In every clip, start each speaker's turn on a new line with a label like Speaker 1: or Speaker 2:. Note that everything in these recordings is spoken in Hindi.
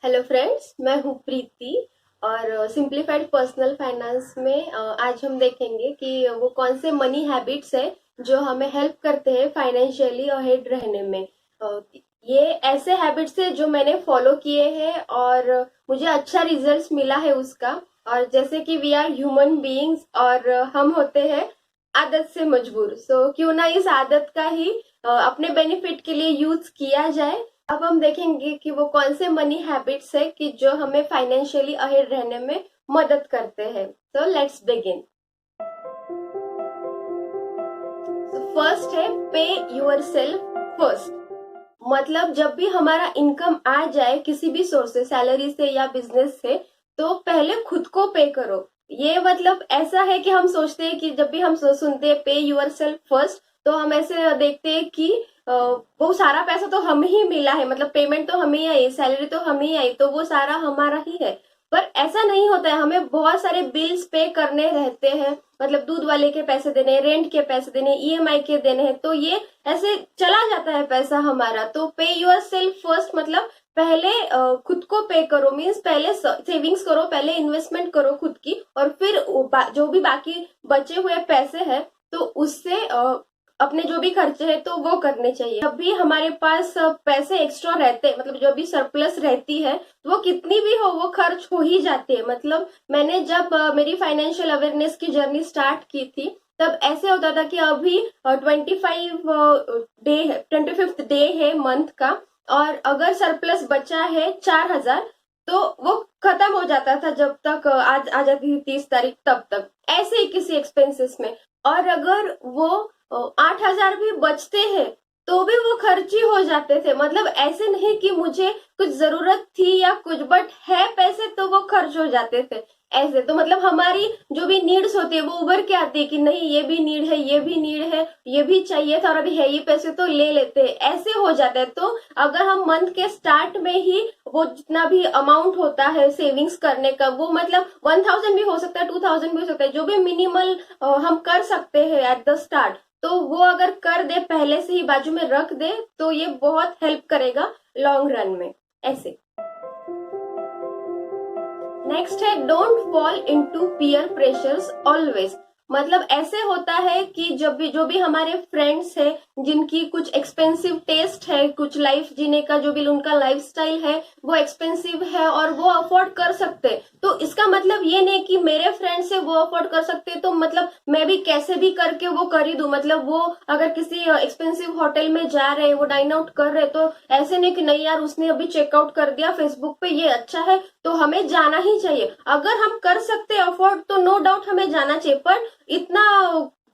Speaker 1: हेलो फ्रेंड्स, मैं हूँ प्रीति और सिंप्लीफाइड पर्सनल फाइनेंस में आज हम देखेंगे कि वो कौन से मनी हैबिट्स है जो हमें हेल्प करते हैं फाइनेंशियली अहेड रहने में। ये ऐसे हैबिट्स है जो मैंने फॉलो किए हैं और मुझे अच्छा रिजल्ट्स मिला है उसका। और जैसे कि वी आर ह्यूमन बीइंग्स और हम होते हैं आदत से मजबूर, सो क्यों ना इस आदत का ही अपने बेनिफिट के लिए यूज किया जाए। अब हम देखेंगे कि वो कौन से मनी हैबिट्स है कि जो हमें फाइनेंशियली अहेड रहने में मदद करते हैं। तो लेट्स बिगिन। फर्स्ट है पे योर सेल्फ फर्स्ट। मतलब जब भी हमारा इनकम आ जाए किसी भी सोर्स से, सैलरी से या बिजनेस से, तो पहले खुद को पे करो। ये मतलब ऐसा है कि हम सोचते हैं कि जब भी हम सुनते हैं पे यूर सेल्फ फर्स्ट, तो हम ऐसे देखते हैं कि वो सारा पैसा तो हमें ही मिला है, मतलब पेमेंट तो हमें ही आई, सैलरी तो हमें ही आई, तो वो सारा हमारा ही है। पर ऐसा नहीं होता है, हमें बहुत सारे बिल्स पे करने रहते हैं। मतलब दूध वाले के पैसे देने, रेंट के पैसे देने, ईएमआई के देने हैं, तो ये ऐसे चला जाता है पैसा हमारा। तो पे यूर सेल्फ फर्स्ट मतलब पहले खुद को पे करो, मीन्स पहले सेविंग्स करो, पहले इन्वेस्टमेंट करो खुद की, और फिर जो भी बाकी बचे हुए पैसे हैं तो उससे अपने जो भी खर्चे हैं तो वो करने चाहिए। जब भी हमारे पास पैसे एक्स्ट्रा रहते हैं, मतलब जो भी सरप्लस रहती है, तो वो कितनी भी हो वो खर्च हो ही जाती है। मतलब मैंने जब मेरी फाइनेंशियल अवेयरनेस की जर्नी स्टार्ट की थी, तब ऐसे होता था कि अभी 25th डे है मंथ का, और अगर सरप्लस बचा है 4,000, तो वो खत्म हो जाता था जब तक आज आ जाती थी 30 तारीख, तब तक ऐसे ही किसी एक्सपेंसेस में। और अगर वो 8,000 भी बचते हैं तो भी वो खर्च ही हो जाते थे। मतलब ऐसे नहीं कि मुझे कुछ जरूरत थी या कुछ, बट है पैसे तो वो खर्च हो जाते थे। ऐसे तो मतलब हमारी जो भी नीड्स होती है वो उभर के आती है कि नहीं, ये भी नीड है, ये भी नीड है, ये भी चाहिए था, और अभी है ये पैसे तो ले लेते हैं, ऐसे हो जाता है। तो अगर हम मंथ के स्टार्ट में ही वो जितना भी अमाउंट होता है सेविंग्स करने का, वो मतलब 1,000 भी हो सकता है, 2,000 भी हो सकता है, जो भी मिनिमल हम कर सकते हैं एट द स्टार्ट, तो वो अगर कर दे, पहले से ही बाजू में रख दे, तो ये बहुत हेल्प करेगा लॉन्ग रन में। ऐसे नेक्स्ट है don't fall into peer pressures always. मतलब ऐसे होता है कि जब भी जो भी हमारे फ्रेंड्स है जिनकी कुछ एक्सपेंसिव टेस्ट है, कुछ लाइफ जीने का जो भी उनका लाइफस्टाइल है वो एक्सपेंसिव है और वो अफोर्ड कर सकते, तो इसका मतलब ये नहीं कि मेरे फ्रेंड्स है वो अफोर्ड कर सकते तो मतलब मैं भी कैसे भी करके वो कर ही दूं। मतलब वो अगर किसी एक्सपेंसिव होटल में जा रहे, वो डाइन आउट कर रहे, तो ऐसे नहीं कि नहीं यार उसने अभी चेकआउट कर दिया फेसबुक पे, ये अच्छा है तो हमें जाना ही चाहिए। अगर हम कर सकते अफोर्ड तो नो डाउट हमें जाना चाहिए। पर इतना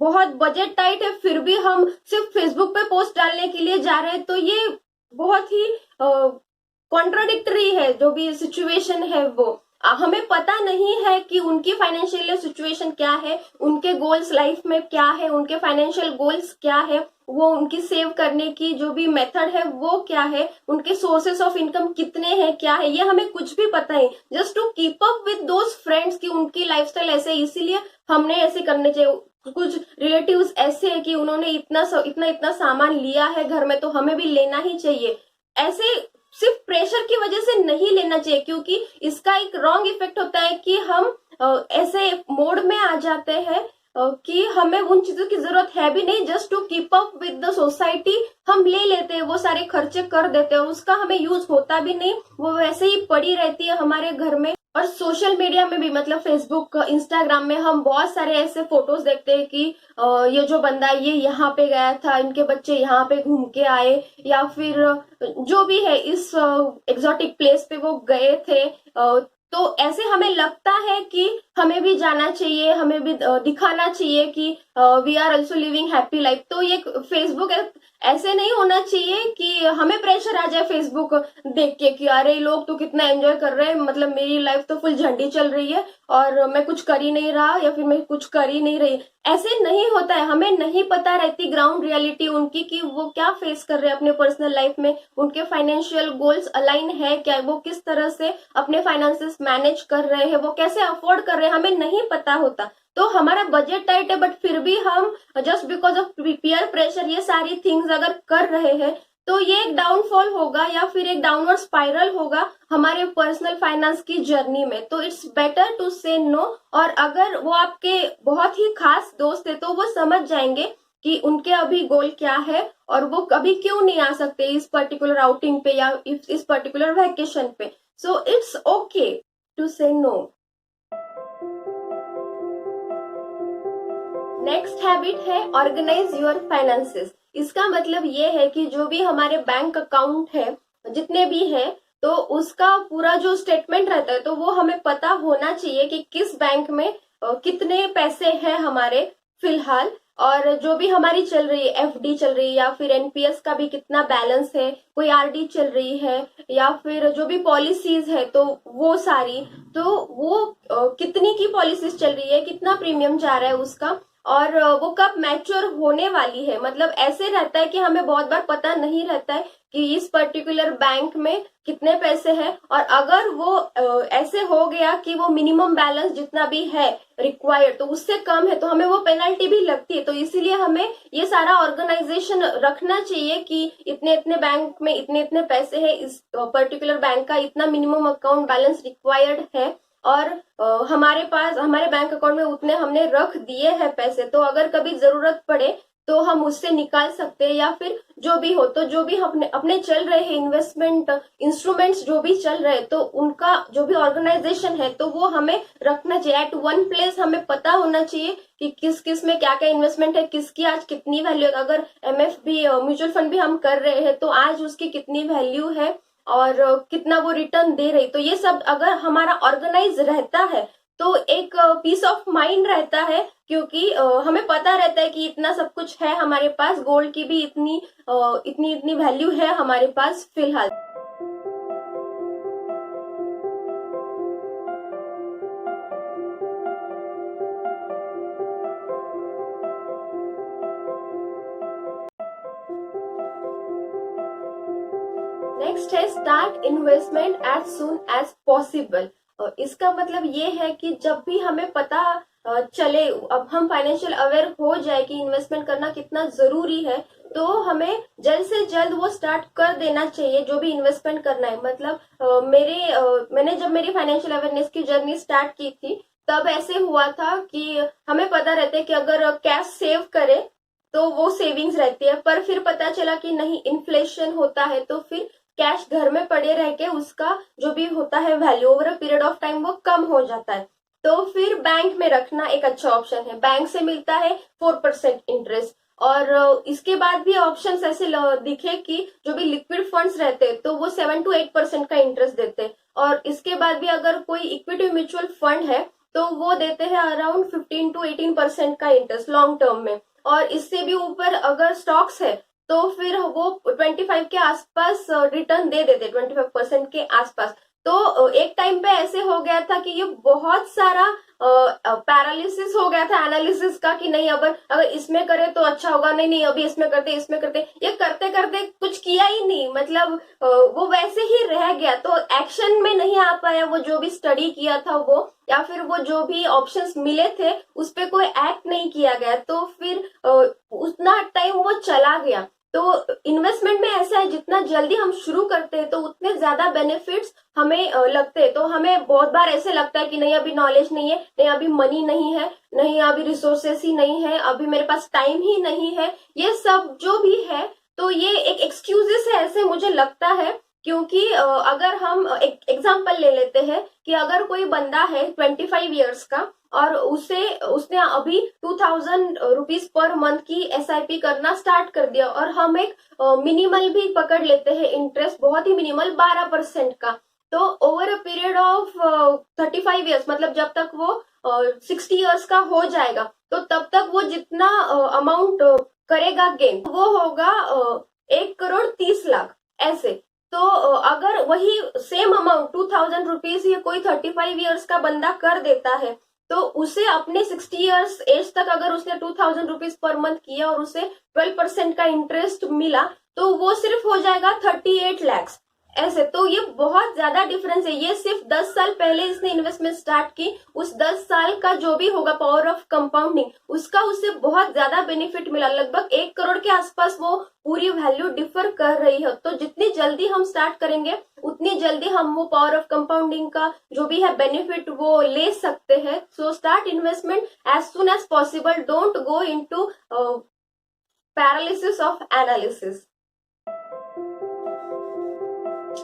Speaker 1: बहुत बजट टाइट है फिर भी हम सिर्फ फेसबुक पे पोस्ट डालने के लिए जा रहे हैं, तो ये बहुत ही कॉन्ट्राडिक्टरी है। जो भी सिचुएशन है वो हमें पता नहीं है कि उनकी फाइनेंशियल सिचुएशन क्या है, उनके गोल्स लाइफ में क्या है, उनके फाइनेंशियल गोल्स क्या है, वो उनकी सेव करने की जो भी मेथड है वो क्या है, उनके सोर्सेस ऑफ इनकम कितने हैं, क्या है, ये हमें कुछ भी पता है। Just to keep up with those friends की उनकी लाइफस्टाइल ऐसे, इसीलिए हमने ऐसे करने चाहिए। कुछ रिलेटिव्स ऐसे है कि उन्होंने इतना इतना इतना सामान लिया है घर में, तो हमें भी लेना ही चाहिए। ऐसे सिर्फ प्रेशर की वजह से नहीं लेना चाहिए, क्योंकि इसका एक रॉन्ग इफेक्ट होता है कि हम ऐसे मोड में आ जाते हैं कि हमें उन चीजों की जरूरत है भी नहीं, just to keep up with the society हम ले लेते हैं, वो सारे खर्चे कर देते हैं और उसका हमें यूज होता भी नहीं, वो वैसे ही पड़ी रहती है हमारे घर में। और सोशल मीडिया में भी, मतलब फेसबुक इंस्टाग्राम में हम बहुत सारे ऐसे फोटोज देखते हैं कि ये जो बंदा ये यहाँ पे गया था, इनके बच्चे यहाँ पे घूम के आए, या फिर जो भी है इस एग्जॉटिक प्लेस पे वो गए थे। तो ऐसे हमें लगता है कि हमें भी जाना चाहिए, हमें भी दिखाना चाहिए कि we are also living happy life. तो ये फेसबुक ऐसे नहीं होना चाहिए कि हमें प्रेशर आ जाए फेसबुक देख के कि अरे लोग तो कितना एंजॉय कर रहे हैं, मतलब मेरी लाइफ तो फुल झंडी चल रही है और मैं कुछ कर ही नहीं रहा, या फिर मैं कुछ कर ही नहीं रही। ऐसे नहीं होता है, हमें नहीं पता रहती ग्राउंड रियलिटी उनकी कि वो क्या फेस कर रहे हैं अपने पर्सनल लाइफ में, उनके फाइनेंशियल गोल्स अलाइन है क्या, वो किस तरह से अपने फाइनेंसेस मैनेज कर रहे हैं, वो कैसे अफोर्ड कर रहे हैं, हमें नहीं पता होता। तो हमारा बजट टाइट है बट फिर भी हम just because of peer pressure ये सारी थिंग्स अगर कर रहे हैं, तो ये एक डाउनफॉल होगा या फिर एक डाउनवर्ड स्पाइरल होगा हमारे पर्सनल फाइनेंस की जर्नी में। तो इट्स बेटर टू से नो। और अगर वो आपके बहुत ही खास दोस्त है तो वो समझ जाएंगे कि उनके अभी गोल क्या है और वो कभी क्यों नहीं आ सकते इस पर्टिकुलर आउटिंग पे या इस पर्टिकुलर वैकेशन पे। सो इट्स ओके टू से नो। नेक्स्ट हैबिट है ऑर्गेनाइज योर फाइनेंसेस। इसका मतलब ये है कि जो भी हमारे बैंक अकाउंट है, जितने भी है, तो उसका पूरा जो स्टेटमेंट रहता है तो वो हमें पता होना चाहिए कि किस बैंक में कितने पैसे हैं हमारे फिलहाल, और जो भी हमारी चल रही है एफडी चल रही है या फिर एनपीएस का भी कितना बैलेंस है, कोई आरडी चल रही है या फिर जो भी पॉलिसीज है तो वो सारी, तो वो कितनी की पॉलिसीज चल रही है, कितना प्रीमियम जा रहा है उसका, और वो कब मैच्योर होने वाली है। मतलब ऐसे रहता है कि हमें बहुत बार पता नहीं रहता है कि इस पर्टिकुलर बैंक में कितने पैसे हैं, और अगर वो ऐसे हो गया कि वो मिनिमम बैलेंस जितना भी है रिक्वायर्ड तो उससे कम है तो हमें वो पेनल्टी भी लगती है। तो इसीलिए हमें ये सारा ऑर्गेनाइजेशन रखना चाहिए कि इतने इतने बैंक में इतने इतने पैसे हैं, इस पर्टिकुलर बैंक का इतना मिनिमम अकाउंट बैलेंस रिक्वायर्ड है, और हमारे पास हमारे बैंक अकाउंट में उतने हमने रख दिए हैं पैसे, तो अगर कभी जरूरत पड़े तो हम उससे निकाल सकते हैं, या फिर जो भी हो, तो जो भी अपने अपने चल रहे हैं इन्वेस्टमेंट इंस्ट्रूमेंट्स जो भी चल रहे हैं तो उनका जो भी ऑर्गेनाइजेशन है तो वो हमें रखना चाहिए एट वन प्लेस। हमें पता होना चाहिए कि किस किस में क्या क्या इन्वेस्टमेंट है, किसकी आज कितनी वैल्यू है। अगर एमएफबी म्यूचुअल फंड भी हम कर रहे हैं तो आज उसकी कितनी वैल्यू है और कितना वो रिटर्न दे रही। तो ये सब अगर हमारा ऑर्गेनाइज रहता है तो एक पीस ऑफ माइंड रहता है, क्योंकि हमें पता रहता है कि इतना सब कुछ है हमारे पास, गोल्ड की भी इतनी इतनी इतनी वैल्यू है हमारे पास फिलहाल। नेक्स्ट है start investment as soon as possible. इसका मतलब ये है कि जब भी हमें पता चले, अब हम फाइनेंशियल अवेयर हो जाए कि इन्वेस्टमेंट करना कितना जरूरी है, तो हमें जल्द से जल्द वो स्टार्ट कर देना चाहिए जो भी इन्वेस्टमेंट करना है। मतलब मैंने जब मेरी फाइनेंशियल अवेयरनेस की जर्नी स्टार्ट की थी तब ऐसे हुआ था कि हमें पता रहता है कि अगर कैश सेव करे तो वो सेविंग्स रहती है, पर फिर पता चला कि नहीं, इन्फ्लेशन होता है तो फिर कैश घर में पड़े रह के उसका जो भी होता है value over a period of time वो कम हो जाता है। तो फिर बैंक में रखना एक अच्छा ऑप्शन है। बैंक से मिलता है 4% इंटरेस्ट, और इसके बाद भी ऑप्शंस ऐसे दिखे कि जो भी लिक्विड फंड्स रहते हैं तो वो 7 to 8% का इंटरेस्ट देते हैं, और इसके बाद भी अगर कोई इक्विटी म्यूचुअल फंड है तो वो देते हैं अराउंड 15 to 18% का इंटरेस्ट लॉन्ग टर्म में, और इससे भी ऊपर अगर स्टॉक्स है तो फिर वो 25 के आसपास रिटर्न दे देते, 25% के आसपास। तो एक टाइम पे ऐसे हो गया था कि ये बहुत सारा पैरालिसिस हो गया था एनालिसिस का कि नहीं, अब अगर इसमें करे तो अच्छा होगा, नहीं नहीं अभी इसमें करते ये करते करते कुछ किया ही नहीं। मतलब वो वैसे ही रह गया, तो एक्शन में नहीं आ पाया। वो जो भी स्टडी किया था वो, या फिर वो जो भी ऑप्शंस मिले थे उस पर कोई एक्ट नहीं किया गया, तो फिर उतना टाइम वो चला गया। तो इन्वेस्टमेंट में ऐसा है, जितना जल्दी हम शुरू करते हैं तो उतने ज्यादा बेनिफिट्स हमें लगते हैं। तो हमें बहुत बार ऐसे लगता है कि नहीं अभी नॉलेज नहीं है, नहीं अभी मनी नहीं है, नहीं अभी रिसोर्सेस ही नहीं है, अभी मेरे पास टाइम ही नहीं है, ये सब जो भी है तो ये एक एक्सक्यूजेस है ऐसे मुझे लगता है। क्योंकि अगर हम एक एग्जांपल ले लेते हैं कि अगर कोई बंदा है 25 इयर्स का और उसने अभी 2000 रुपीज पर मंथ की एसआईपी करना स्टार्ट कर दिया, और हम एक मिनिमल भी पकड़ लेते हैं इंटरेस्ट, बहुत ही मिनिमल 12% का, तो over a period of 35 years, मतलब जब तक वो 60 इयर्स का हो जाएगा तो तब तक वो जितना अमाउंट करेगा गेन वो होगा 1,30,00,000 ऐसे। तो अगर वही सेम अमाउंट 2000 रुपीज ये कोई 35 इयर्स का बंदा कर देता है तो उसे अपने 60 इयर्स एज तक अगर उसने 2000 रुपीज पर मंथ किया और उसे 12% का इंटरेस्ट मिला तो वो सिर्फ हो जाएगा 38 lakhs ऐसे। तो ये बहुत ज्यादा डिफरेंस है। ये सिर्फ 10 साल पहले इसने इन्वेस्टमेंट स्टार्ट की, उस 10 साल का जो भी होगा पावर ऑफ कंपाउंडिंग, उसका उससे बहुत ज्यादा बेनिफिट मिला। लगभग 1 करोड़ के आसपास वो पूरी वैल्यू डिफर कर रही है। तो जितनी जल्दी हम स्टार्ट करेंगे उतनी जल्दी हम वो पावर ऑफ कंपाउंडिंग का जो भी है बेनिफिट वो ले सकते हैं। So start investment as soon as possible, don't go into paralysis of analysis.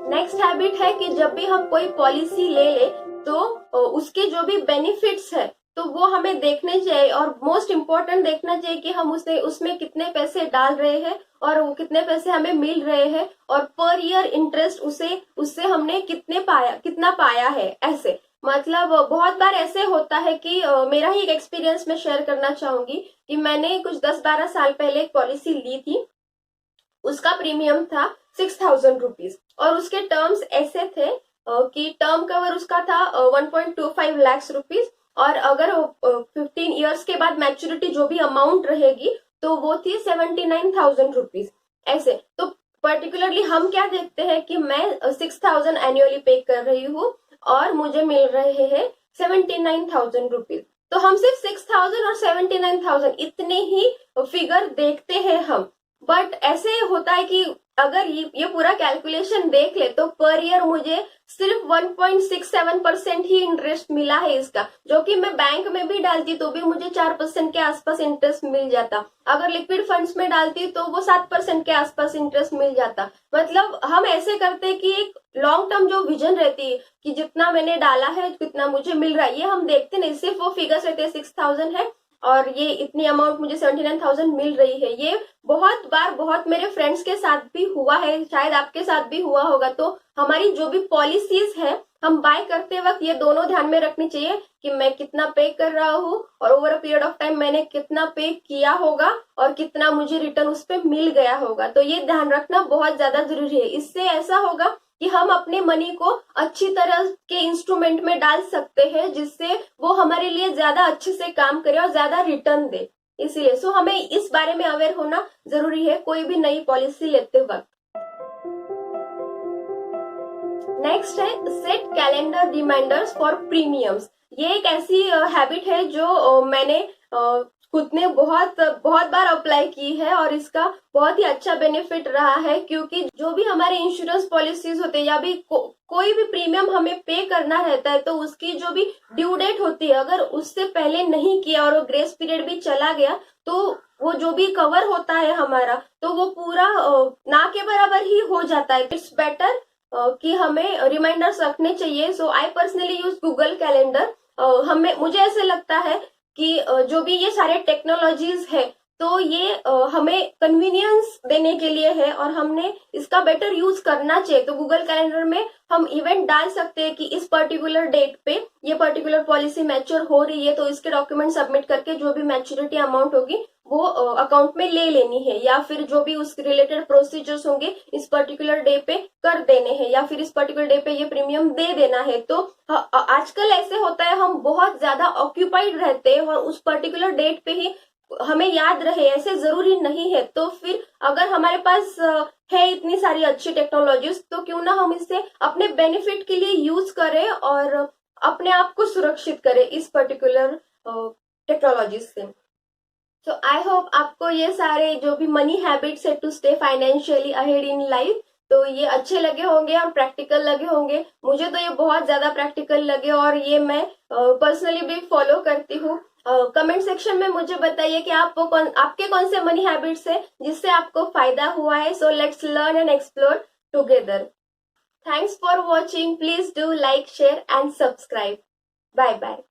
Speaker 1: Next habit है कि जब भी हम कोई पॉलिसी ले ले तो उसके जो भी बेनिफिट्स है तो वो हमें देखने चाहिए, और मोस्ट इम्पोर्टेंट देखना चाहिए कि हम उसमें कितने पैसे डाल रहे हैं और वो कितने पैसे हमें मिल रहे हैं, और पर ईयर इंटरेस्ट उससे हमने कितना पाया है। ऐसे मतलब बहुत बार ऐसे होता है कि मेरा ही एक एक्सपीरियंस मैं शेयर करना चाहूंगी कि मैंने कुछ 10-12 साल पहले एक पॉलिसी ली थी। उसका प्रीमियम था 6,000 रुपीज, और उसके टर्म्स ऐसे थे कि टर्म कवर उसका था 1.25 लाख रुपीज, और अगर 15 ईयर्स के बाद मैच्योरिटी जो भी अमाउंट रहेगी तो वो थी 79,000 रुपीज। ऐसे तो पर्टिकुलरली हम क्या देखते हैं कि मैं 6,000 एनुअली पे कर रही हूँ और मुझे मिल रहे हैं 79,000 रुपीज। तो हम सिर्फ 6,000 और 79,000 इतने ही फिगर देखते हैं हम। बट ऐसे होता है कि अगर ये पूरा कैलकुलेशन देख ले तो पर ईयर मुझे सिर्फ 1.67% ही इंटरेस्ट मिला है इसका, जो कि मैं बैंक में भी डालती तो भी मुझे 4% के आसपास इंटरेस्ट मिल जाता। अगर लिक्विड फंड्स में डालती तो वो 7% के आसपास इंटरेस्ट मिल जाता। मतलब हम ऐसे करते हैं कि एक लॉन्ग टर्म जो विजन रहती है कि जितना मैंने डाला है कितना मुझे मिल रहा है, ये हम देखते नहीं। सिर्फ वो फिगर्स रहते हैं 6,000 है और ये इतनी अमाउंट मुझे 79,000 मिल रही है। ये बहुत मेरे फ्रेंड्स के साथ भी हुआ है, शायद आपके साथ भी हुआ होगा। तो हमारी जो भी पॉलिसीज है हम बाय करते वक्त ये दोनों ध्यान में रखनी चाहिए कि मैं कितना पे कर रहा हूँ और over a period of time मैंने कितना पे किया होगा और कितना मुझे रिटर्न उस पर मिल गया होगा। तो ये ध्यान रखना बहुत ज्यादा जरूरी है। इससे ऐसा होगा कि हम अपने मनी को अच्छी तरह के इंस्ट्रूमेंट में डाल सकते हैं जिससे वो हमारे लिए ज्यादा अच्छे से काम करे और ज्यादा रिटर्न दे। इसीलिए हमें इस बारे में अवेयर होना जरूरी है कोई भी नई पॉलिसी लेते वक्त। नेक्स्ट है set calendar reminders for premiums. ये एक ऐसी हैबिट है जो मैंने खुद ने बहुत बार अप्लाई की है और इसका बहुत ही अच्छा बेनिफिट रहा है, क्योंकि जो भी हमारे इंश्योरेंस पॉलिसीज होते हैं या भी कोई भी प्रीमियम हमें पे करना रहता है तो उसकी जो भी ड्यू डेट होती है अगर उससे पहले नहीं किया और वो ग्रेस पीरियड भी चला गया तो वो जो भी कवर होता है हमारा तो वो पूरा ना के बराबर ही हो जाता है। इट्स बेटर कि हमें रिमाइंडर्स रखने चाहिए। So I personally use Google calendar. मुझे ऐसे लगता है कि जो भी ये सारे टेक्नोलॉजीज है तो ये हमें कन्वीनियंस देने के लिए है और हमने इसका बेटर यूज करना चाहिए। तो गूगल कैलेंडर में हम इवेंट डाल सकते हैं कि इस पर्टिकुलर डेट पे ये पर्टिकुलर पॉलिसी मैच्योर हो रही है तो इसके डॉक्यूमेंट सबमिट करके जो भी मैच्योरिटी अमाउंट होगी वो अकाउंट में ले लेनी है, या फिर जो भी उसके रिलेटेड प्रोसीजर्स होंगे इस पर्टिकुलर डे पे कर देने हैं, या फिर इस पर्टिकुलर डे पे ये प्रीमियम दे देना है। तो आजकल ऐसे होता है हम बहुत ज्यादा ऑक्यूपाइड रहते हैं और उस पर्टिकुलर डेट पे ही हमें याद रहे ऐसे जरूरी नहीं है। तो फिर अगर हमारे पास है इतनी सारी अच्छी टेक्नोलॉजीज तो क्यों ना हम इसे अपने बेनिफिट के लिए यूज करें और अपने आप को सुरक्षित करें इस पर्टिकुलर टेक्नोलॉजीज से। तो आई होप आपको ये सारे जो भी मनी हैबिट्स है to stay financially ahead in life तो ये अच्छे लगे होंगे और प्रैक्टिकल लगे होंगे। मुझे तो ये बहुत ज्यादा प्रैक्टिकल लगे और ये मैं पर्सनली भी फॉलो करती हूँ। कमेंट सेक्शन में मुझे बताइए कि आपके कौन से मनी हैबिट्स है जिससे आपको फायदा हुआ है। So let's learn and explore together. Thanks for watching. Please do like, share and subscribe. Bye bye.